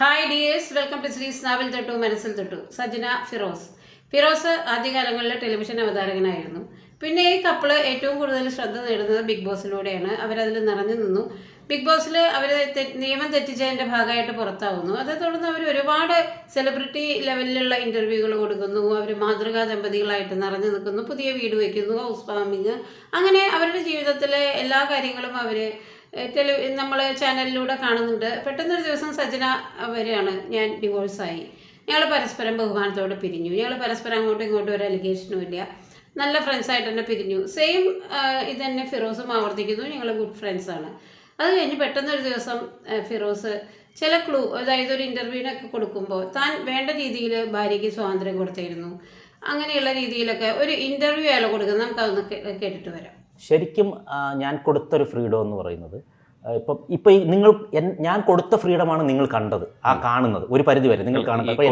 Hi dears, welcome to ശ്രീസ് നാവിൽ തൊട്ടു മനസ്സിൽ തൊട്ടു. സജന ഫിറോസ് ആദ്യകാലങ്ങളിൽ ടെലിവിഷൻ അവതാരകനായിരുന്നു. പിന്നെ ഈ കപ്പിള് ഏറ്റവും കൂടുതൽ ശ്രദ്ധ നേടുന്നത് ബിഗ് ബോസിലൂടെയാണ്. അവരതിൽ നിറഞ്ഞു നിന്നു. ബിഗ് ബോസിൽ അവർ നിയമം തെറ്റിച്ചതിൻ്റെ ഭാഗമായിട്ട് പുറത്താവുന്നു. അതേ തുടർന്ന് അവർ ഒരുപാട് സെലിബ്രിറ്റി ലെവലിലുള്ള ഇൻ്റർവ്യൂകൾ കൊടുക്കുന്നു. അവർ മാതൃകാ ദമ്പതികളായിട്ട് നിറഞ്ഞു നിൽക്കുന്നു, പുതിയ വീട് വയ്ക്കുന്നു, ഹൗസ് വാമിങ്, അങ്ങനെ അവരുടെ ജീവിതത്തിലെ എല്ലാ കാര്യങ്ങളും അവർ നമ്മൾ ചാനലിലൂടെ കാണുന്നുണ്ട്. പെട്ടെന്നൊരു ദിവസം സജന വരികയാണ്, ഞാൻ ഡിവോഴ്സായി, ഞങ്ങൾ പരസ്പരം ബഹുമാനത്തോടെ പിരിഞ്ഞു, ഞങ്ങൾ പരസ്പരം അങ്ങോട്ടും ഇങ്ങോട്ടും ഒരു അലിഗേഷനും ഇല്ല, നല്ല ഫ്രണ്ട്സായിട്ട് തന്നെ പിരിഞ്ഞു. സെയിം ഇത് തന്നെ ഫിറോസും ആവർത്തിക്കുന്നു, ഞങ്ങൾ ഗുഡ് ഫ്രണ്ട്സാണ്. അത് കഴിഞ്ഞ് പെട്ടെന്നൊരു ദിവസം ഫിറോസ് ചില ക്ലൂ, അതായത് ഒരു ഇൻ്റർവ്യൂവിനൊക്കെ കൊടുക്കുമ്പോൾ താൻ വേണ്ട രീതിയിൽ ഭാര്യയ്ക്ക് സ്വാതന്ത്ര്യം കൊടുത്തിരുന്നു, അങ്ങനെയുള്ള രീതിയിലൊക്കെ ഒരു ഇൻ്റർവ്യൂ അയാൾ കൊടുക്കുന്നത്. നമുക്കതൊന്ന് കേട്ടിട്ട് വരാം. ശരിക്കും ഞാൻ കൊടുത്തൊരു ഫ്രീഡം എന്ന് പറയുന്നത് ഇപ്പം നിങ്ങൾ ഞാൻ കൊടുത്ത ഫ്രീഡമാണ് നിങ്ങൾ കണ്ടത്, കാണുന്നത് ഒരു പരിധി വരെ നിങ്ങൾ കാണുന്നത്. അപ്പോൾ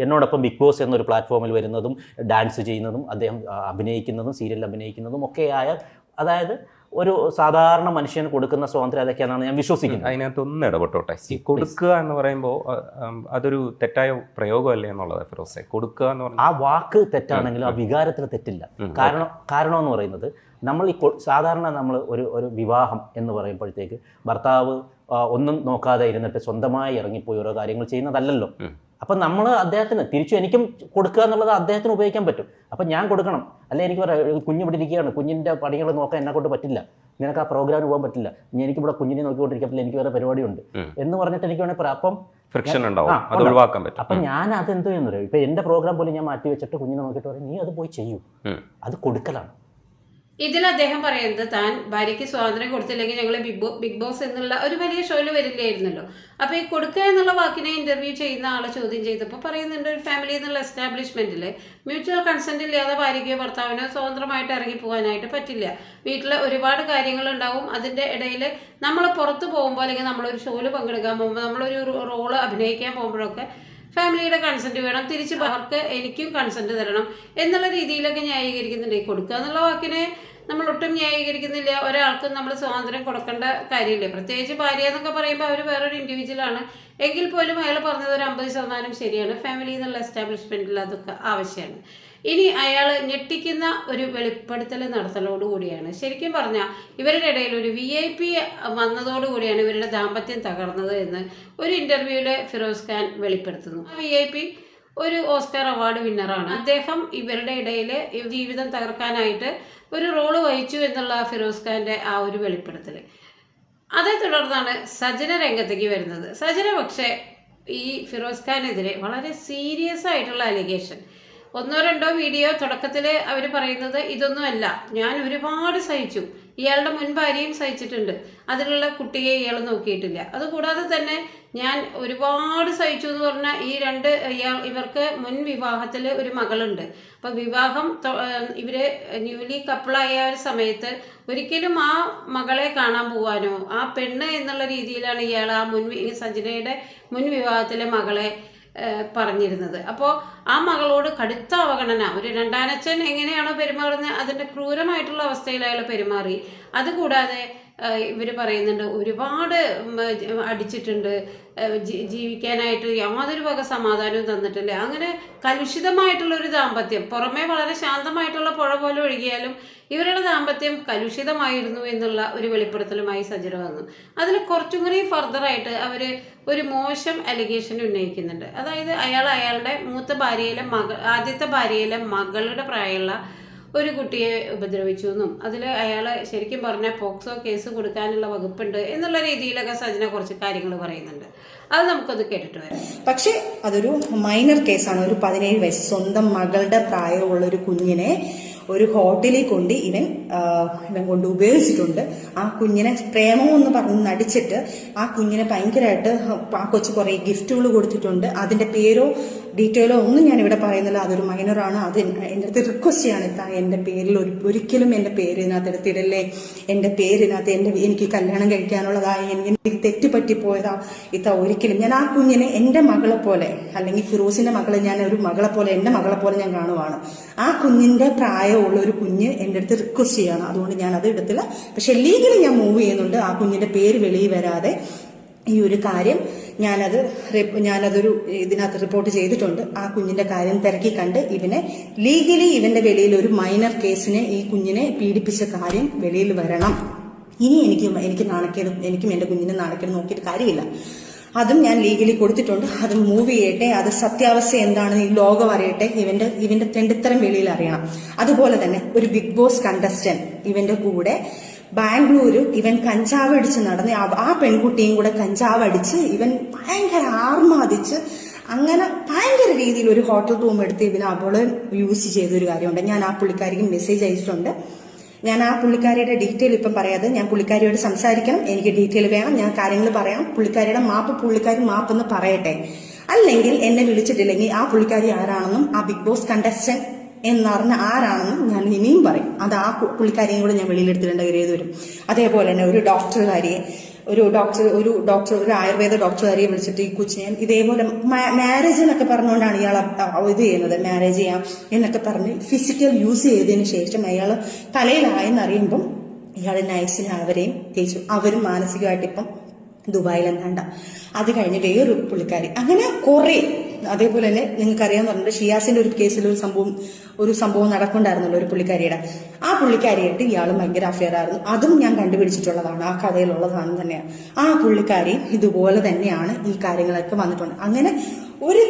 എന്നോടൊപ്പം ബിഗ് ബോസ് എന്നൊരു പ്ലാറ്റ്ഫോമിൽ വരുന്നതും ഡാൻസ് ചെയ്യുന്നതും അദ്ദേഹം അഭിനയിക്കുന്നതും സീരിയലിൽ അഭിനയിക്കുന്നതും ഒക്കെയായ, അതായത് ഒരു സാധാരണ മനുഷ്യന് കൊടുക്കുന്ന സ്വാതന്ത്ര്യം അതൊക്കെയാണെന്നാണ് ഞാൻ വിശ്വസിക്കുന്നത്. അതിനകത്തൊന്ന് ഇടപെട്ടോട്ടെ. കൊടുക്കുക എന്ന് പറയുമ്പോൾ അതൊരു തെറ്റായ പ്രയോഗമല്ലേ എന്നുള്ളത് ഫിറോസെ. കൊടുക്കുക എന്ന് പറഞ്ഞാൽ ആ വാക്ക് തെറ്റാണെങ്കിലും ആ വികാരത്തിന് തെറ്റില്ല. കാരണം എന്ന് പറയുന്നത് നമ്മൾ സാധാരണ നമ്മൾ ഒരു വിവാഹം എന്ന് പറയുമ്പോഴത്തേക്ക് ഭർത്താവ് ഒന്നും നോക്കാതെ ഇരുന്നിട്ട് സ്വന്തമായി ഇറങ്ങിപ്പോയി ഓരോ കാര്യങ്ങൾ ചെയ്യുന്നതല്ലല്ലോ. അപ്പം നമ്മൾ അദ്ദേഹത്തിന് തിരിച്ചു എനിക്കും കൊടുക്കുക എന്നുള്ളത് അദ്ദേഹത്തിന് ഉപയോഗിക്കാൻ പറ്റും. അപ്പം ഞാൻ കൊടുക്കണം, അല്ലെ എനിക്ക് പറയാം കുഞ്ഞ് ഇവിടെ ഇരിക്കുകയാണ്, കുഞ്ഞിൻ്റെ പണികൾ നോക്കാൻ എന്നെ കൊണ്ട് പറ്റില്ല, നിനക്ക് ആ പ്രോഗ്രാമിന് പോകാൻ പറ്റില്ല, എനിക്കിവിടെ കുഞ്ഞിനെ നോക്കിക്കൊണ്ടിരിക്കാൻ പറ്റില്ല, എനിക്ക് വേറെ പരിപാടിയുണ്ട് എന്ന് പറഞ്ഞിട്ട് എനിക്ക് വേണമെങ്കിൽ പറയാം. അപ്പം ഫ്രിക്ഷൻ ഉണ്ടാവും, അത് ഒഴിവാക്കാൻ പറ്റും. അപ്പം ഞാൻ അതെന്തോ എന്ന് പറയും, ഇപ്പം എൻ്റെ പ്രോഗ്രാം പോലും ഞാൻ മാറ്റി വെച്ചിട്ട് കുഞ്ഞിനെ നോക്കിയിട്ട് പറയും നീ അത് പോയി ചെയ്യൂ, അത് കൊടുക്കലാണ്. ഇതിൽ അദ്ദേഹം പറയുന്നത് താൻ ഭാര്യയ്ക്ക് സ്വാതന്ത്ര്യം കൊടുത്തില്ലെങ്കിൽ ഞങ്ങൾ ബിഗ് ബോസ് എന്നുള്ള ഒരു വലിയ ഷോയിൽ വരില്ലായിരുന്നല്ലോ. അപ്പോൾ ഈ കൊടുക്കുക എന്നുള്ള വാക്കിനെ ഇൻ്റർവ്യൂ ചെയ്യുന്ന ആളെ ചോദ്യം ചെയ്തപ്പോൾ പറയുന്നുണ്ട്, ഒരു ഫാമിലി എന്നുള്ള എസ്റ്റാബ്ലിഷ്മെൻറ്റിൽ മ്യൂച്വൽ കൺസെൻറ്റ് ഇല്ലാതെ ഭാര്യയ്ക്കോ ഭർത്താവിനോ സ്വതന്ത്രമായിട്ട് ഇറങ്ങിപ്പോകാനായിട്ട് പറ്റില്ല. വീട്ടിൽ ഒരുപാട് കാര്യങ്ങളുണ്ടാവും. അതിൻ്റെ ഇടയിൽ നമ്മൾ പുറത്ത് പോകുമ്പോൾ അല്ലെങ്കിൽ നമ്മളൊരു ഷോയിൽ പങ്കെടുക്കാൻ പോകുമ്പോൾ നമ്മളൊരു റോള് അഭിനയിക്കാൻ പോകുമ്പോഴൊക്കെ ഫാമിലിയുടെ കൺസെൻറ്റ് വേണം, തിരിച്ച് അവർക്ക് എനിക്കും കൺസെൻറ്റ് തരണം എന്നുള്ള രീതിയിലൊക്കെ ന്യായീകരിക്കുന്നുണ്ട്. കൊടുക്കുക എന്നുള്ള വാക്കിനെ നമ്മൾ ഒട്ടും ന്യായീകരിക്കുന്നില്ല. ഒരാൾക്കും നമ്മൾ സ്വാതന്ത്ര്യം കൊടുക്കേണ്ട കാര്യമില്ല. പ്രത്യേകിച്ച് ഭാര്യ എന്നൊക്കെ പറയുമ്പോൾ അവർ വേറൊരു ഇൻഡിവിജ്വലാണ്. എങ്കിൽ പോലും അയാൾ പറഞ്ഞത് ഒരു 50% ശരിയാണ്. ഫാമിലി എന്നുള്ള എസ്റ്റാബ്ലിഷ്മെൻറ്റിൽ അതൊക്കെ ആവശ്യമാണ്. ഇനി അയാൾ ഞെട്ടിക്കുന്ന ഒരു വെളിപ്പെടുത്തൽ നടത്തലോടുകൂടിയാണ്, ശരിക്കും പറഞ്ഞാൽ ഇവരുടെ ഇടയിൽ ഒരു VIP വന്നതോടുകൂടിയാണ് ഇവരുടെ ദാമ്പത്യം തകർന്നത് എന്ന് ഒരു ഇൻ്റർവ്യൂവിൽ ഫിറോസ് ഖാൻ വെളിപ്പെടുത്തുന്നു. VIP ഒരു ഓസ്കാർ അവാർഡ് വിന്നറാണ്. അദ്ദേഹം ഇവരുടെ ഇടയിൽ ജീവിതം തകർക്കാനായിട്ട് ഒരു റോള് വഹിച്ചു എന്നുള്ള ഫിറോസ് ഖാൻ്റെ ആ ഒരു വെളിപ്പെടുത്തൽ. അതേ തുടർന്നാണ് സജന രംഗത്തേക്ക് വരുന്നത്. സജന പക്ഷേ ഈ ഫിറോസ് ഖാനെതിരെ വളരെ സീരിയസ് ആയിട്ടുള്ള അലിഗേഷൻ, 1-2 വീഡിയോ തുടക്കത്തിൽ അവർ പറയുന്നത് ഇതൊന്നുമല്ല, ഞാൻ ഒരുപാട് സഹിച്ചു, ഇയാളുടെ മുൻ ഭാര്യയും സഹിച്ചിട്ടുണ്ട്, അതിലുള്ള കുട്ടിയെ ഇയാൾ നോക്കിയിട്ടില്ല, അതുകൂടാതെ തന്നെ ഞാൻ ഒരുപാട് സഹിച്ചു എന്ന് പറഞ്ഞാൽ ഇവർക്ക് മുൻ വിവാഹത്തിൽ ഒരു മകളുണ്ട്. അപ്പോൾ വിവാഹം ഇവർ ന്യൂലി കപ്പിളായ ഒരു സമയത്ത് ഒരിക്കലും ആ മകളെ കാണാൻ പോവാനോ ആ പെണ്ണ് എന്നുള്ള രീതിയിലാണ് ഇയാൾ ആ സജനയുടെ മുൻ വിവാഹത്തിലെ മകളെ പറഞ്ഞിരുന്നത്. അപ്പോൾ ആ മകളോട് കടുത്ത അവഗണന, ഒരു രണ്ടാനച്ഛൻ എങ്ങനെയാണോ പെരുമാറുന്നത് അതിൻ്റെ ക്രൂരമായിട്ടുള്ള അവസ്ഥയിൽ അയാൾ പെരുമാറി. അതുകൂടാതെ ഇവർ പറയുന്നുണ്ട് ഒരുപാട് അടിച്ചിട്ടുണ്ട്, ജീവിക്കാനായിട്ട് യാതൊരു വക സമാധാനവും തന്നിട്ടില്ല. അങ്ങനെ കലുഷിതമായിട്ടുള്ളൊരു ദാമ്പത്യം, പുറമേ വളരെ ശാന്തമായിട്ടുള്ള പുഴ പോലെ ഒഴുകിയാലും ഇവരുടെ ദാമ്പത്യം കലുഷിതമായിരുന്നു എന്നുള്ള ഒരു വെളിപ്പെടുത്തലുമായി സജന വന്നു. അതിൽ കുറച്ചും കൂടി ഫർദറായിട്ട് അവർ ഒരു മോശം അലിഗേഷൻ ഉന്നയിക്കുന്നുണ്ട്. അതായത് അയാളുടെ ആദ്യത്തെ ഭാര്യയിലെ മകളുടെ പ്രായമുള്ള ഒരു കുട്ടിയെ ഉപദ്രവിച്ചു എന്നും അതിൽ അയാൾ ശരിക്കും പറഞ്ഞാൽ പോക്സോ കേസ് കൊടുക്കാനുള്ള വകുപ്പുണ്ട് എന്നുള്ള രീതിയിലൊക്കെ സജന കുറച്ച് കാര്യങ്ങൾ പറയുന്നുണ്ട്. അത് നമുക്കത് കേട്ടിട്ട് വരാം. പക്ഷെ അതൊരു മൈനർ കേസാണ്. ഒരു 17 വയസ്സ് സ്വന്തം മകളുടെ പ്രായമുള്ള ഒരു കുഞ്ഞിനെ ഒരു ഹോട്ടലിൽ കൊണ്ട് ഇവൻ കൊണ്ട് ഉപയോഗിച്ചിട്ടുണ്ട്. ആ കുഞ്ഞിനെ പ്രേമമെന്ന് പറഞ്ഞ് നടിച്ചിട്ട് ആ കുഞ്ഞിനെ ഭയങ്കരമായിട്ട് ആ കൊച്ചു കുറേ ഗിഫ്റ്റുകൾ കൊടുത്തിട്ടുണ്ട്. അതിന്റെ പേരോ ഡീറ്റെയിലോ ഒന്നും ഞാൻ ഇവിടെ പറയുന്നില്ല, അതൊരു മൈനറാണ്. അത് എൻ്റെ അടുത്ത് റിക്വസ്റ്റ് ചെയ്യാണ്, എൻ്റെ പേരിൽ ഒരിക്കലും എൻ്റെ പേര് ഇതിനകത്ത് എടുത്തിടല്ലേ, എൻ്റെ പേരിനകത്ത് എനിക്ക് കല്യാണം കഴിക്കാനുള്ളതായി എനിക്ക് തെറ്റ് പറ്റിപ്പോയതാ ഒരിക്കലും ഞാൻ ആ കുഞ്ഞിനെ എൻ്റെ മകളെ പോലെ, അല്ലെങ്കിൽ ഫിറോസിന്റെ മകളെ ഞാൻ ഒരു മകളെ പോലെ, എൻ്റെ മകളെ പോലെ ഞാൻ കാണുവാണ്. ആ കുഞ്ഞിന്റെ പ്രായമുള്ള ഒരു കുഞ്ഞ് എൻ്റെ അടുത്ത് റിക്വസ്റ്റ് ചെയ്യാണ്, അതുകൊണ്ട് ഞാൻ അത് എടുത്തില്ല. പക്ഷെ ലീഗലി ഞാൻ മൂവ് ചെയ്യുന്നുണ്ട്, ആ കുഞ്ഞിന്റെ പേര് വെളിയിൽ വരാതെ ഈ ഒരു കാര്യം ഞാനതൊരു ഇതിനകത്ത് റിപ്പോർട്ട് ചെയ്തിട്ടുണ്ട്. ആ കുഞ്ഞിന്റെ കാര്യം തിരക്കി കണ്ട് ഇവനെ ലീഗലി ഇവന്റെ വെളിയിൽ ഒരു മൈനർ കേസിനെ ഈ കുഞ്ഞിനെ പീഡിപ്പിച്ച കാര്യം വെളിയിൽ വരണം. ഇനി എനിക്ക് നാണക്കേടും എനിക്കും എന്റെ കുഞ്ഞിനെ നാണക്കേടും നോക്കിയിട്ട് കാര്യമില്ല. അതും ഞാൻ ലീഗലി കൊടുത്തിട്ടുണ്ട്. അത് മൂവ് ചെയ്യട്ടെ, അത് സത്യാവസ്ഥ എന്താണെന്ന് ഈ ലോകം അറിയട്ടെ, ഇവന്റെ തെണ്ടിത്തരം വെളിയിൽ അറിയണം. അതുപോലെ തന്നെ ഒരു ബിഗ് ബോസ് കണ്ടസ്റ്റന്റ് ഇവന്റെ കൂടെ ബാംഗ്ലൂര് ഇവൻ കഞ്ചാവ് അടിച്ച് നടന്ന് ആ പെൺകുട്ടിയും കൂടെ കഞ്ചാവ് അടിച്ച് ഇവൻ ഭയങ്കര ആർമാദിച്ച് അങ്ങനെ ഭയങ്കര രീതിയിൽ ഒരു ഹോട്ടൽ റൂം എടുത്ത് അവള് യൂസ് ചെയ്തൊരു കാര്യമുണ്ട്. ഞാൻ ആ പുള്ളിക്കാരിക്ക് മെസ്സേജ് അയച്ചിട്ടുണ്ട്. ഞാൻ ആ പുള്ളിക്കാരിയുടെ ഡീറ്റെയിൽ ഇപ്പം പറയാതെ ഞാൻ പുള്ളിക്കാരിയോട് സംസാരിക്കണം. എനിക്ക് ഡീറ്റെയിൽ വേണം, ഞാൻ കാര്യങ്ങൾ പറയാം. പുള്ളിക്കാരിയുടെ പുള്ളിക്കാരി മാപ്പെന്ന് പറയട്ടെ. അല്ലെങ്കിൽ എന്നെ വിളിച്ചിട്ടില്ലെങ്കിൽ ആ പുള്ളിക്കാരി ആരാണെന്നും ആ ബിഗ് ബോസ് കണ്ടസ്റ്റന്റ് എന്നറിഞ്ഞ ആരാണെന്നും ഞാൻ ഇനിയും പറയും. അത് ആ പുള്ളിക്കാരിയും കൂടെ ഞാൻ വെളിയിലെടുത്തിടേണ്ട ഒരു വരും. അതേപോലെ തന്നെ ഒരു ആയുർവേദ ഡോക്ടറുകാരിയെ വിളിച്ചിട്ട് ഈ കൊച്ചിനെ ഇതേപോലെ മാരേജ് എന്നൊക്കെ പറഞ്ഞുകൊണ്ടാണ് ഇയാൾ ഇത് ചെയ്യുന്നത്. മാരേജ് ചെയ്യാം എന്നൊക്കെ പറഞ്ഞ് ഫിസിക്കൽ യൂസ് ചെയ്തതിന് ശേഷം അയാൾ തലയിലായെന്നറിയുമ്പം ഇയാൾ നൈസിന് അവരെയും തേച്ചു. അവരും മാനസികമായിട്ട് ഇപ്പം ദുബായിലെന്നാണ്ട. അത് കഴിഞ്ഞ് വേറൊരു പുള്ളിക്കാരി, അങ്ങനെ കുറെ. അതേപോലെ തന്നെ നിങ്ങൾക്കറിയാൻ പറഞ്ഞിട്ട് ഷിയാസിന്റെ ഒരു കേസിൽ ഒരു സംഭവം നടക്കുന്നുണ്ടായിരുന്നല്ലോ ഒരു പുള്ളിക്കാരിയുടെ. ആ പുള്ളിക്കാരിയായിട്ട് ഇയാളും ഭയങ്കര അഫെയർ ആയിരുന്നു. അതും ഞാൻ കണ്ടുപിടിച്ചിട്ടുള്ളതാണ്, ആ കഥയിലുള്ളതാണ് തന്നെയാണ്. ആ പുള്ളിക്കാരി ഇതുപോലെ തന്നെയാണ് ഈ കാര്യങ്ങളൊക്കെ വന്നിട്ടുണ്ട്. അങ്ങനെ ഒരു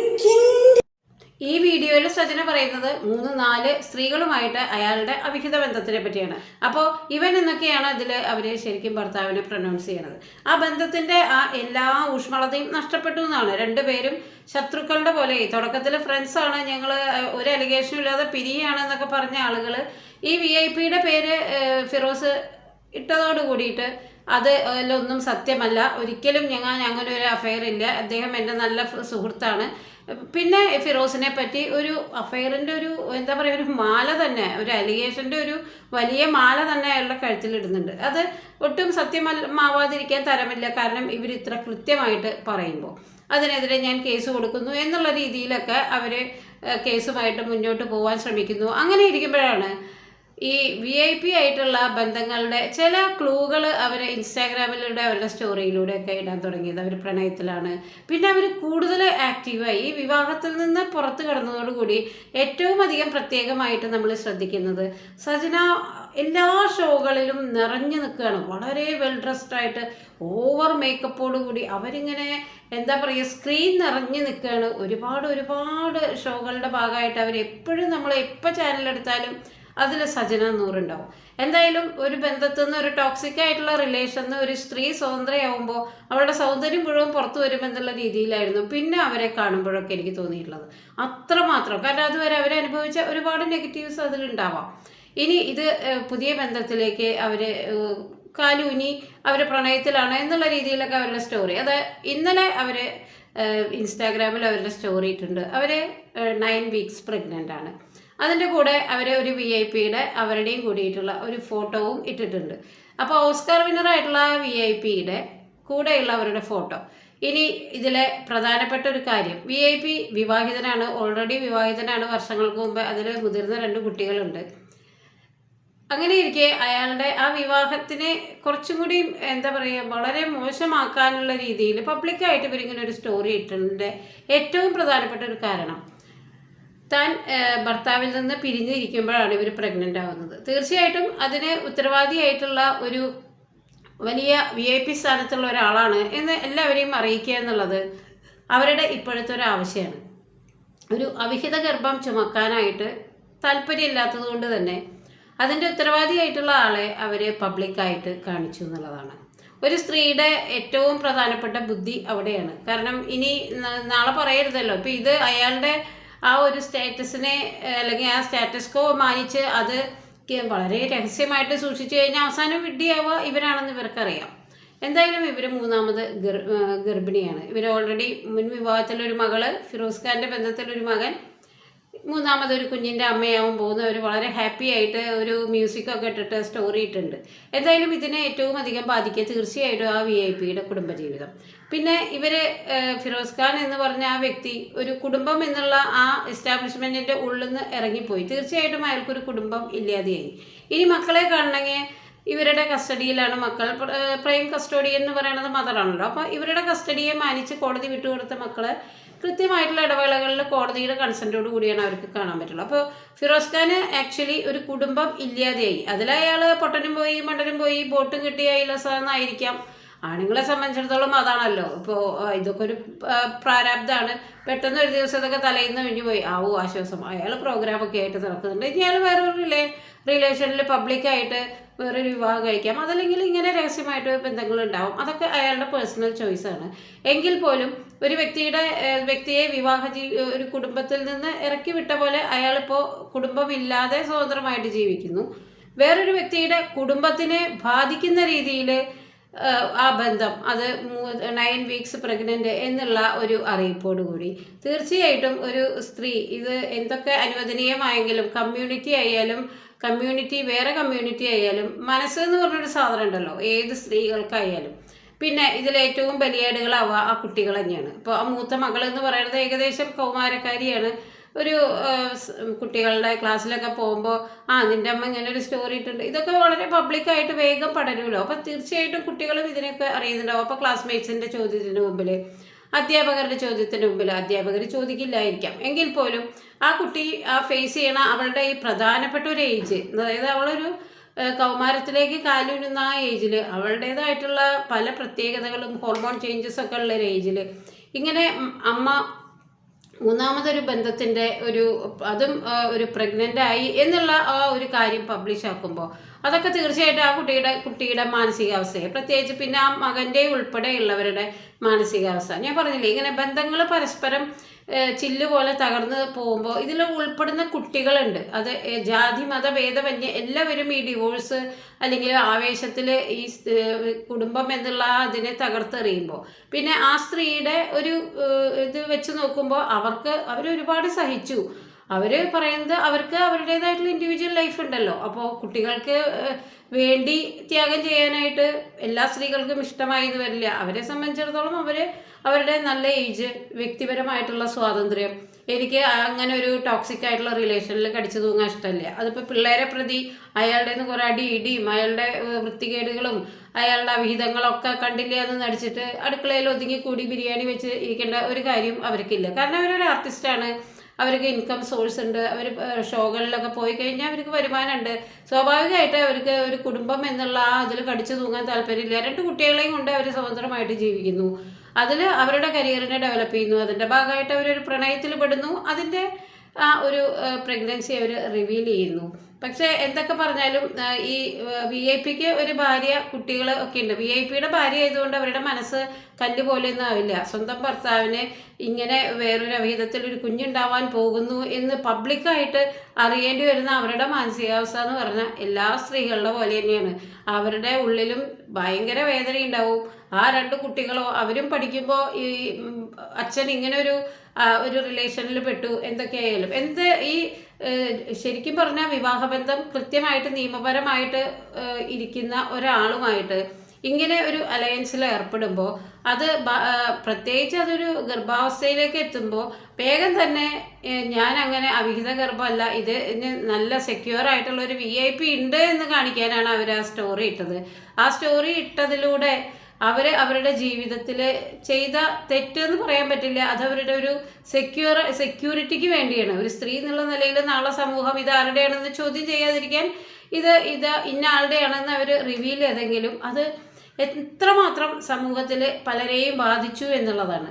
ഈ വീഡിയോയിൽ സജന പറയുന്നത് 3-4 സ്ത്രീകളുമായിട്ട് അയാളുടെ അവിഹിത ബന്ധത്തിനെ പറ്റിയാണ്. അപ്പോൾ ഇവൻ എന്നൊക്കെയാണ് അതിൽ അവർ ശരിക്കും ഭർത്താവിനെ പ്രൊനൗൺസ് ചെയ്യണത്. ആ ബന്ധത്തിന്റെ ആ എല്ലാ ഊഷ്മളതയും നഷ്ടപ്പെട്ടു എന്നാണ്. രണ്ടുപേരും ശത്രുക്കളുടെ പോലെ, തുടക്കത്തിൽ ഫ്രണ്ട്സാണ്, ഞങ്ങൾ ഒരു അലിഗേഷനും ഇല്ലാതെ പിരിയാണെന്നൊക്കെ പറഞ്ഞ ആളുകൾ ഈ VIP-യുടെ പേര് ഫിറോസ് ഇട്ടതോട് കൂടിയിട്ട് അത് ഒന്നും സത്യമല്ല, ഒരിക്കലും അങ്ങനെ ഒരു അഫെയർ ഇല്ല, അദ്ദേഹം എൻ്റെ നല്ല സുഹൃത്താണ്. പിന്നെ ഫിറോസിനെ പറ്റി ഒരു അഫെയറിൻ്റെ ഒരു എന്താ പറയുക, ഒരു മാല തന്നെ, ഒരു അലിഗേഷൻ്റെ ഒരു വലിയ മാല തന്നെ അയാളുടെ കഴുത്തിലിടുന്നുണ്ട്. അത് ഒട്ടും സത്യമാവാതിരിക്കാൻ തരമില്ല. കാരണം ഇവർ ഇത്ര കൃത്യമായിട്ട് പറയുമ്പോൾ അതിനെതിരെ ഞാൻ കേസ് കൊടുക്കുന്നു എന്നുള്ള രീതിയിലൊക്കെ അവർ കേസുമായിട്ട് മുന്നോട്ട് പോകാൻ ശ്രമിക്കുന്നു. അങ്ങനെ ഇരിക്കുമ്പോഴാണ് ഈ VIP ആയിട്ടുള്ള ബന്ധങ്ങളുടെ ചില ക്ലൂകൾ അവർ ഇൻസ്റ്റാഗ്രാമിലൂടെ അവരുടെ സ്റ്റോറിയിലൂടെയൊക്കെ ഇടാൻ തുടങ്ങിയത്. അവർ പ്രണയത്തിലാണ്. പിന്നെ അവർ കൂടുതൽ ആക്റ്റീവായി. ഈ വിവാഹത്തിൽ നിന്ന് പുറത്ത് കടന്നതോടുകൂടി ഏറ്റവും അധികം പ്രത്യേകമായിട്ട് നമ്മൾ ശ്രദ്ധിക്കുന്നത് സജന എല്ലാ ഷോകളിലും നിറഞ്ഞു നിൽക്കുകയാണ്. വളരെ വെൽ ഡ്രസ്ഡ് ആയിട്ട് ഓവർ മേക്കപ്പോട് കൂടി അവരിങ്ങനെ എന്താ പറയുക, സ്ക്രീൻ നിറഞ്ഞു നിൽക്കുകയാണ്. ഒരുപാട് ഷോകളുടെ ഭാഗമായിട്ട് അവർ എപ്പോഴും നമ്മൾ എപ്പോൾ ചാനലെടുത്താലും അതിൽ സജന നൂറുണ്ടാവും. എന്തായാലും ഒരു ബന്ധത്തിൽ നിന്ന്, ഒരു ടോക്സിക് ആയിട്ടുള്ള റിലേഷനിൽ നിന്ന് ഒരു സ്ത്രീ സ്വതന്ത്രയാവുമ്പോൾ അവളുടെ സൗന്ദര്യം മുഴുവൻ പുറത്തു വരുമെന്നുള്ള രീതിയിലായിരുന്നു പിന്നെ അവരെ കാണുമ്പോഴൊക്കെ എനിക്ക് തോന്നിയിട്ടുള്ളത്. അത്രമാത്രം. കാരണം അതുവരെ അവരനുഭവിച്ച ഒരുപാട് നെഗറ്റീവ്സ് അതിലുണ്ടാവാം. ഇനി ഇത് പുതിയ ബന്ധത്തിലേക്ക് അവർ കാലൂനി അവർ പ്രണയത്തിലാണ് എന്നുള്ള രീതിയിലൊക്കെ അവരുടെ സ്റ്റോറി, അത് ഇന്നലെ അവർ ഇൻസ്റ്റാഗ്രാമിൽ അവരുടെ സ്റ്റോറി ഇട്ടിട്ടുണ്ട്. അവർ 9 വീക്സ് പ്രഗ്നൻ്റ് ആണ്. അതിൻ്റെ കൂടെ അവർ ഒരു VIP-യുടെ അവരുടെയും കൂടിയിട്ടുള്ള ഒരു ഫോട്ടോവും ഇട്ടിട്ടുണ്ട്. അപ്പോൾ ഓസ്കാർ വിന്നറായിട്ടുള്ള VIP-യുടെ കൂടെയുള്ള അവരുടെ ഫോട്ടോ. ഇനി ഇതിലെ പ്രധാനപ്പെട്ട ഒരു കാര്യം, VIP വിവാഹിതനാണ്, ഓൾറെഡി വിവാഹിതനാണ്. വർഷങ്ങൾക്ക് മുമ്പ് അതിൽ മുതിർന്ന 2 കുട്ടികളുണ്ട്. അങ്ങനെ ഇരിക്കെ അയാളുടെ ആ വിവാഹത്തിനെ കുറച്ചും കൂടി എന്താ പറയുക, വളരെ മോശമാക്കാനുള്ള രീതിയിൽ പബ്ലിക്കായിട്ട് ഇവരിങ്ങനെ ഒരു സ്റ്റോറി ഇട്ടതിൻ്റെ ഏറ്റവും പ്രധാനപ്പെട്ട ഒരു കാരണം, താൻ ഭർത്താവിൽ നിന്ന് പിരിഞ്ഞിരിക്കുമ്പോഴാണ് ഇവർ പ്രഗ്നൻ്റ് ആവുന്നത്. തീർച്ചയായിട്ടും അതിന് ഉത്തരവാദിയായിട്ടുള്ള ഒരു വലിയ VIP സ്ഥാനത്തുള്ള ഒരാളാണ് എന്ന് എല്ലാവരെയും അറിയിക്കുക എന്നുള്ളത് അവരുടെ ഇപ്പോഴത്തെ ഒരു ആവശ്യമാണ്. ഒരു അവിഹിത ഗർഭം ചുമക്കാനായിട്ട് താല്പര്യമില്ലാത്തത് കൊണ്ട് തന്നെ അതിൻ്റെ ഉത്തരവാദിയായിട്ടുള്ള ആളെ അവർ പബ്ലിക്കായിട്ട് കാണിച്ചു എന്നുള്ളതാണ്. ഒരു സ്ത്രീയുടെ ഏറ്റവും പ്രധാനപ്പെട്ട ബുദ്ധി അവിടെയാണ്. കാരണം ഇനി നാളെ പറയരുതല്ലോ, ഇപ്പം ഇത് അയാളുടെ ആ ഒരു സ്റ്റാറ്റസിനെ അല്ലെങ്കിൽ ആ സ്റ്റാറ്റസ് കോ മാനിച്ച് അത് വളരെ രഹസ്യമായിട്ട് സൂക്ഷിച്ചു കഴിഞ്ഞാൽ അവസാനം വിഡ്ഢിയാവുക ഇവരാണെന്ന് ഇവർക്കറിയാം. എന്തായാലും ഇവർ 3ാമത് ഗർഭിണിയാണ്. ഇവർ ഓൾറെഡി മുൻ വിവാഹത്തിലൊരു മകള്, ഫിറോസ് ഖാൻ്റെ ബന്ധത്തിലൊരു മകൻ, 3ാമതൊരു കുഞ്ഞിൻ്റെ അമ്മയാവും പോകുന്നത്. അവർ വളരെ ഹാപ്പി ആയിട്ട് ഒരു മ്യൂസിക്കൊക്കെ ഇട്ടിട്ട് സ്റ്റോറി ഇട്ടുണ്ട്. എന്തായാലും ഇതിനെ ഏറ്റവും അധികം ബാധിക്കുക തീർച്ചയായിട്ടും ആ VIP-യുടെ കുടുംബജീവിതം. പിന്നെ ഇവർ ഫിറോസ് ഖാൻ എന്ന് പറഞ്ഞ ആ വ്യക്തി ഒരു കുടുംബം എന്നുള്ള ആ എസ്റ്റാബ്ലിഷ്മെൻറ്റിൻ്റെ ഉള്ളിൽ നിന്ന് ഇറങ്ങിപ്പോയി. തീർച്ചയായിട്ടും അയാൾക്കൊരു കുടുംബം ഇല്ലാതെയായി. ഇനി മക്കളെ കാണണമെങ്കിൽ ഇവരുടെ കസ്റ്റഡിയിലാണ് മക്കൾ. പ്രൈം കസ്റ്റഡി എന്ന് പറയുന്നത് മദറാണല്ലോ. അപ്പോൾ ഇവരുടെ കസ്റ്റഡിയെ മാനിച്ച് കോടതി വിട്ടുകൊടുത്ത മക്കളെ കൃത്യമായിട്ടുള്ള ഇടവേളകളിൽ കോടതിയുടെ കൺസെൻറ്റോട് കൂടിയാണ് അവർക്ക് കാണാൻ പറ്റുള്ളൂ. അപ്പോൾ ഫിറോസ് ഖാന് ആക്ച്വലി ഒരു കുടുംബം ഇല്ലാതെയായി. അതിലയാൾ പൊട്ടനും പോയി മണ്ടനും പോയി ബോട്ടും കിട്ടിയ ഇലസാന്നായിരിക്കാം. ആണുങ്ങളെ സംബന്ധിച്ചിടത്തോളം അതാണല്ലോ. ഇപ്പോൾ ഇതൊക്കെ ഒരു പ്രാരാബ്ദമാണ്. പെട്ടെന്ന് ഒരു ദിവസം ഇതൊക്കെ തലയിന്ന് ഒഴിഞ്ഞു പോയി ആശ്വാസം. അയാൾ പ്രോഗ്രാമൊക്കെ ആയിട്ട് നടക്കുന്നുണ്ട്. ഇനി അയാൾ വേറൊരു റിലേഷനിൽ പബ്ലിക്കായിട്ട് വേറൊരു വിവാഹം കഴിക്കാം. അതല്ലെങ്കിൽ ഇങ്ങനെ രഹസ്യമായിട്ട് ബന്ധങ്ങളുണ്ടാവും. അതൊക്കെ അയാളുടെ പേഴ്സണൽ ചോയ്സാണ്. എങ്കിൽ പോലും ഒരു വ്യക്തിയെ ഒരു കുടുംബത്തിൽ നിന്ന് ഇറക്കി വിട്ട പോലെ അയാളിപ്പോൾ കുടുംബമില്ലാതെ സ്വതന്ത്രമായിട്ട് ജീവിക്കുന്നു. വേറൊരു വ്യക്തിയുടെ കുടുംബത്തിനെ ബാധിക്കുന്ന രീതിയിൽ ആ ബന്ധം അത് 9 വീക്സ് പ്രഗ്നൻ്റ് എന്നുള്ള ഒരു അറിയിപ്പോടുകൂടി തീർച്ചയായിട്ടും ഒരു സ്ത്രീ ഇത് എന്തൊക്കെ അനുവദനീയമായെങ്കിലും വേറെ കമ്മ്യൂണിറ്റി ആയാലും മനസ്സെന്ന് പറഞ്ഞൊരു സാധനം ഉണ്ടല്ലോ ഏത് സ്ത്രീകൾക്കായാലും. പിന്നെ ഇതിലേറ്റവും ബലിയാടുകളാവുക ആ കുട്ടികൾ തന്നെയാണ്. ഇപ്പോൾ ആ മൂത്ത മകളെന്ന് പറയുന്നത് ഏകദേശം കൗമാരക്കാരിയാണ്. ഒരു കുട്ടികളുടെ ക്ലാസ്സിലൊക്കെ പോകുമ്പോൾ നിൻ്റെ അമ്മ ഇങ്ങനെ ഒരു സ്റ്റോറി ഇട്ടുണ്ട്, ഇതൊക്കെ വളരെ പബ്ലിക്കായിട്ട് വേഗം പടരുമല്ലോ. അപ്പോൾ തീർച്ചയായിട്ടും കുട്ടികളും ഇതിനൊക്കെ അറിയുന്നുണ്ടാവും. അപ്പോൾ ക്ലാസ്മേറ്റ്സിൻ്റെ ചോദ്യത്തിന് മുമ്പിൽ, അധ്യാപകരുടെ ചോദ്യത്തിന് മുമ്പിൽ അധ്യാപകർ ചോദിക്കില്ലായിരിക്കാം. എങ്കിൽ പോലും ആ കുട്ടി ഫേസ് ചെയ്യണ അവളുടെ ഈ പ്രധാനപ്പെട്ട ഒരു ഏജ്, അതായത് അവളൊരു കൗമാരത്തിലേക്ക് കാലുരുന്ന ആ ഏജിൽ അവളുടേതായിട്ടുള്ള പല പ്രത്യേകതകളും ഹോർമോൺ ചേഞ്ചസൊക്കെ ഉള്ള ഒരു ഏജിൽ ഇങ്ങനെ അമ്മ മൂന്നാമതൊരു ബന്ധത്തിൻ്റെ അതും ഒരു പ്രഗ്നൻ്റ് ആയി എന്നുള്ള ആ ഒരു കാര്യം പബ്ലിഷ് ആക്കുമ്പോൾ അതൊക്കെ തീർച്ചയായിട്ടും ആ കുട്ടിയുടെ മാനസികാവസ്ഥയെ, പ്രത്യേകിച്ച് പിന്നെ ആ മകൻ്റെ ഉൾപ്പെടെയുള്ളവരുടെ മാനസികാവസ്ഥ. ഞാൻ പറഞ്ഞില്ലേ ഇങ്ങനെ ബന്ധങ്ങൾ പരസ്പരം ചില്ല് പോലെ തകർന്ന് പോകുമ്പോൾ ഇതിൽ ഉൾപ്പെടുന്ന കുട്ടികളുണ്ട്. അത് ജാതി മത ഭേദമന്യേ എല്ലാവരും ഈ ഡിവോഴ്സ് അല്ലെങ്കിൽ ആവേശത്തിൽ ഈ കുടുംബം എന്നുള്ള അതിനെ തകർത്തെറിയുമ്പോൾ പിന്നെ ആ സ്ത്രീയുടെ ഒരു ഇത് വെച്ച് നോക്കുമ്പോൾ അവരൊരുപാട് സഹിച്ചു. അവർ പറയുന്നത് അവർക്ക് അവരുടേതായിട്ടുള്ള ഇൻഡിവിജ്വൽ ലൈഫ് ഉണ്ടല്ലോ. അപ്പോൾ കുട്ടികൾക്ക് വേണ്ടി ത്യാഗം ചെയ്യാനായിട്ട് എല്ലാ സ്ത്രീകൾക്കും ഇഷ്ടമായി എന്ന് വരില്ല. അവരെ സംബന്ധിച്ചിടത്തോളം അവരുടെ നല്ല ഏജ്, വ്യക്തിപരമായിട്ടുള്ള സ്വാതന്ത്ര്യം, എനിക്ക് അങ്ങനെ ഒരു ടോക്സിക് ആയിട്ടുള്ള റിലേഷനിൽ കടിച്ചു തൂങ്ങാൻ ഇഷ്ടമല്ല. അതിപ്പോൾ പിള്ളേരെ പ്രതി അയാളുടെ നിന്ന് കുറേ ഇടിയും അയാളുടെ വൃത്തികേടുകളും അയാളുടെ അവിഹിതങ്ങളൊക്കെ കണ്ടില്ല എന്ന് നടിച്ചിട്ട് അടുക്കളയിൽ ഒതുങ്ങിക്കൂടി ബിരിയാണി വെച്ച് ഇരിക്കേണ്ട ഒരു കാര്യം അവർക്കില്ല. കാരണം അവരൊരു ആർട്ടിസ്റ്റാണ്, അവർക്ക് ഇൻകം സോഴ്സ് ഉണ്ട്, അവർ ഷോകളിലൊക്കെ പോയി കഴിഞ്ഞാൽ അവർക്ക് വരുമാനമുണ്ട്. സ്വാഭാവികമായിട്ട് അവർക്ക് ഒരു കുടുംബം എന്നുള്ള അതിൽ കടിച്ചു തൂങ്ങാൻ താല്പര്യമില്ല. 2 കുട്ടികളെയും കൊണ്ട് അവർ സ്വതന്ത്രമായിട്ട് ജീവിക്കുന്നു. അതിൽ അവരുടെ കരിയറിനെ ഡെവലപ്പ് ചെയ്യുന്നു. അതിൻ്റെ ഭാഗമായിട്ട് അവരൊരു പ്രണയത്തിൽ പെടുന്നു. അതിൻ്റെ ആ ഒരു പ്രഗ്നൻസി അവർ റിവീൽ ചെയ്യുന്നു. പക്ഷേ എന്തൊക്കെ പറഞ്ഞാലും ഈ VIP-ക്ക് ഒരു ഭാര്യ, കുട്ടികൾ ഒക്കെ ഉണ്ട്. VIP-യുടെ ഭാര്യ ആയതുകൊണ്ട് അവരുടെ മനസ്സ് കല്ല് പോലെയൊന്നും ആവില്ല. സ്വന്തം ഭർത്താവിന് ഇങ്ങനെ വേറൊരു അവിഹിതത്തിൽ ഒരു കുഞ്ഞുണ്ടാവാൻ പോകുന്നു എന്ന് പബ്ലിക്കായിട്ട് അറിയേണ്ടി വരുന്ന അവരുടെ മാനസികാവസ്ഥ എന്ന് പറഞ്ഞാൽ എല്ലാ സ്ത്രീകളുടെ പോലെ തന്നെയാണ്. അവരുടെ ഉള്ളിലും ഭയങ്കര വേദനയുണ്ടാവും. ആ 2 കുട്ടികളോ അവരും പഠിക്കുമ്പോൾ ഈ അച്ഛൻ ഇങ്ങനെ ഒരു റിലേഷനിൽ പെട്ടു എന്തൊക്കെയായാലും ശരിക്കും പറഞ്ഞാൽ വിവാഹബന്ധം കൃത്യമായിട്ട് നിയമപരമായിട്ട് ഇരിക്കുന്ന ഒരാളുമായിട്ട് ഇങ്ങനെ ഒരു അലയൻസിൽ ഏർപ്പെടുമ്പോൾ അത് പ്രത്യേകിച്ച് അതൊരു ഗർഭാവസ്ഥയിലേക്ക് എത്തുമ്പോൾ വേഗം തന്നെ ഞാൻ അങ്ങനെ അവിഹിത ഗർഭമല്ല, ഇതിന് നല്ല സെക്യൂർ ആയിട്ടുള്ള ഒരു VIP ഉണ്ട് എന്ന് കാണിക്കാനാണ് അവർ ആ സ്റ്റോറി ഇട്ടത്. ആ സ്റ്റോറി ഇട്ടതിലൂടെ അവരുടെ ജീവിതത്തിൽ ചെയ്ത തെറ്റെന്ന് പറയാൻ പറ്റില്ല. അത് അവരുടെ ഒരു സെക്യൂരിറ്റിക്ക് വേണ്ടിയാണ്. ഒരു സ്ത്രീ എന്നുള്ള നിലയിൽ നാളെ സമൂഹം ഇത് ആരുടെയാണെന്ന് ചോദ്യം ചെയ്യാതിരിക്കാൻ ഇത് ഇന്ന ആളുടെയാണെന്ന് അവർ റിവീൽ ചെയ്തെങ്കിലും അത് എത്രമാത്രം സമൂഹത്തിൽ പലരെയും ബാധിച്ചു എന്നുള്ളതാണ്.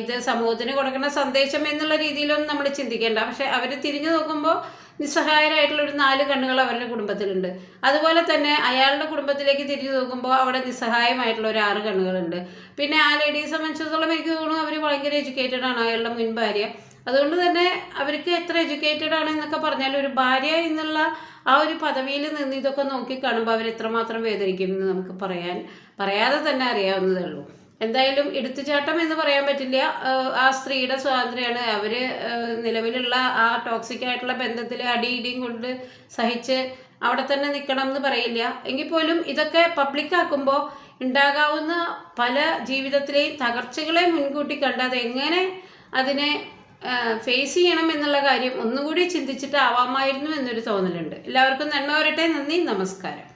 ഇത് സമൂഹത്തിന് കൊടുക്കുന്ന സന്ദേശം എന്നുള്ള രീതിയിലൊന്നും നമ്മൾ ചിന്തിക്കേണ്ട. പക്ഷെ അവർ തിരിഞ്ഞു നോക്കുമ്പോൾ നിസ്സഹായരായിട്ടുള്ളൊരു 4 കണ്ണുകൾ അവരുടെ കുടുംബത്തിലുണ്ട്. അതുപോലെ തന്നെ അയാളുടെ കുടുംബത്തിലേക്ക് തിരിഞ്ഞു നോക്കുമ്പോൾ അവിടെ നിസ്സഹായമായിട്ടുള്ള ഒരു 6 കണ്ണുകളുണ്ട്. പിന്നെ ആ ലേഡിയെ സംബന്ധിച്ചിടത്തോളം എനിക്ക് തോന്നുന്നു അവർ ഭയങ്കര എഡ്യൂക്കേറ്റഡ് ആണ്, അയാളുടെ മുൻ ഭാര്യ. അതുകൊണ്ട് തന്നെ അവർക്ക് എത്ര എഡ്യൂക്കേറ്റഡ് ആണ് എന്നൊക്കെ പറഞ്ഞാൽ ഒരു ഭാര്യ എന്നുള്ള ആ ഒരു പദവിയിൽ നിന്ന് ഇതൊക്കെ നോക്കി കാണുമ്പോൾ അവർ എത്രമാത്രം വേദനിക്കുമെന്ന് നമുക്ക് പറയാതെ തന്നെ അറിയാവുന്നതേ ഉള്ളൂ. എന്തായാലും എടുത്തുചാട്ടം എന്ന് പറയാൻ പറ്റില്ല. ആ സ്ത്രീയുടെ സ്വാതന്ത്ര്യമാണ്. അവർ നിലവിലുള്ള ആ ടോക്സിക് ആയിട്ടുള്ള ബന്ധത്തിൽ അടിയിടിയും കൊണ്ട് സഹിച്ച് അവിടെ തന്നെ നിൽക്കണം എന്ന് പറയില്ല. എങ്കിൽ പോലും ഇതൊക്കെ പബ്ലിക്കാക്കുമ്പോൾ ഉണ്ടാകാവുന്ന പല ജീവിതത്തിലെയും തകർച്ചകളെ മുൻകൂട്ടി കണ്ട് അതെങ്ങനെ അതിനെ ഫേസ് ചെയ്യണം എന്നുള്ള കാര്യം ഒന്നുകൂടി ചിന്തിച്ചിട്ട് ആവാമായിരുന്നു എന്നൊരു തോന്നലുണ്ട്. എല്ലാവർക്കും നന്മ വരട്ടെ. നന്ദി, നമസ്കാരം.